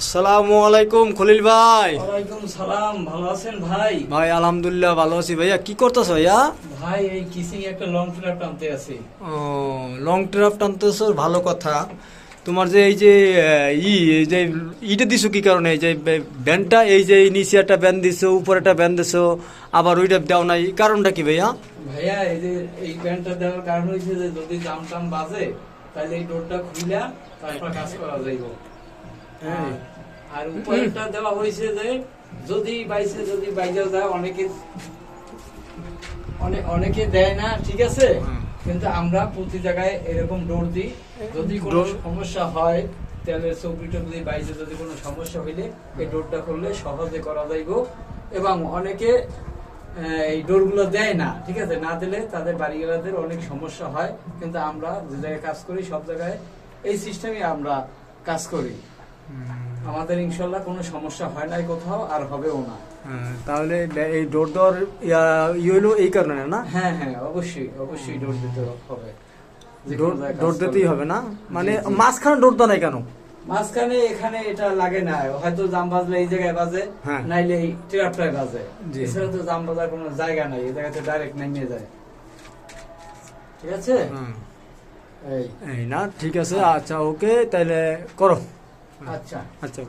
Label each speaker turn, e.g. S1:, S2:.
S1: আসসালামু আলাইকুম খলিল ভাই।
S2: ওয়ালাইকুম সালাম। ভালো আছেন ভাই?
S1: ভাই আলহামদুলিল্লাহ ভালো আছি। ভাইয়া কি করতেছ ভাইয়া?
S2: ভাই এই কিসিং একটা লং ট্রাপ টানতে আছি।
S1: ও, লং ট্রাপ টানতেছো, ভালো কথা। তোমার যে এই যে এই যে ইটা দিছো কি কারণে? এই যে ব্যান্ডটা, এই যে নিচে একটা ব্যান্ড দিছো, উপরে একটা ব্যান্ড দিছো, আবার ওইটা দাও নাই, কারণটা কি ভাইয়া?
S2: ভাইয়া এই যে এই প্যান্টটা দেওয়ার কারণ হয়েছে যে যদি জাম টাম বাজে তাহলে এই ডোরটা খুইলা তারপর কাজ করা যাইব। হ্যাঁ, আর উপরেরটা দেওয়া হয়েছে যে যদি বাইজা যায়, অনেকে দেয় না, ঠিক আছে, কিন্তু আমরা প্রতি জায়গায় এরকম ডোর দিই। যদি কোনো সমস্যা হয় তাহলে চৌকি টুকলি বাইরে যদি কোনো সমস্যা হইলে এই ডোরটা করলে সহজে করা যাইব। এবং অনেকে এই ডোরগুলো দেয় না, ঠিক আছে, না দিলে তাদের বাড়িওয়ালাদের অনেক সমস্যা হয়। কিন্তু আমরা যে জায়গায় কাজ করি সব জায়গায় এই সিস্টেমে আমরা কাজ করি। আমাদের ইনশাল্লাহ কোনো সমস্যা হয় নাই কোথাও, আর হবেও না।
S1: তাহলে এই ডোর দেওয়ার হইলো এই কারণে না?
S2: হ্যাঁ হ্যাঁ, অবশ্যই ডোর দিতে হবে।
S1: ডোর দিতেই হবে না, মানে মাঝখানে ডোর দেওয়া নাই কেন?
S2: মাঝখানে এখানে এটা লাগে না, হয়তো জাম বাজলে এই জায়গায় বাজে, নাইলে এই ট্রাপটায় বাজে। এছাড়া তো জাম বাজার কোনো জায়গা নাই, এই জায়গাতে ডাইরেক্ট নেমে যায়। ঠিক আছে,
S1: এই না, ঠিক আছে, আচ্ছা ওকে, তাহলে করো।
S2: আচ্ছা
S1: আচ্ছা।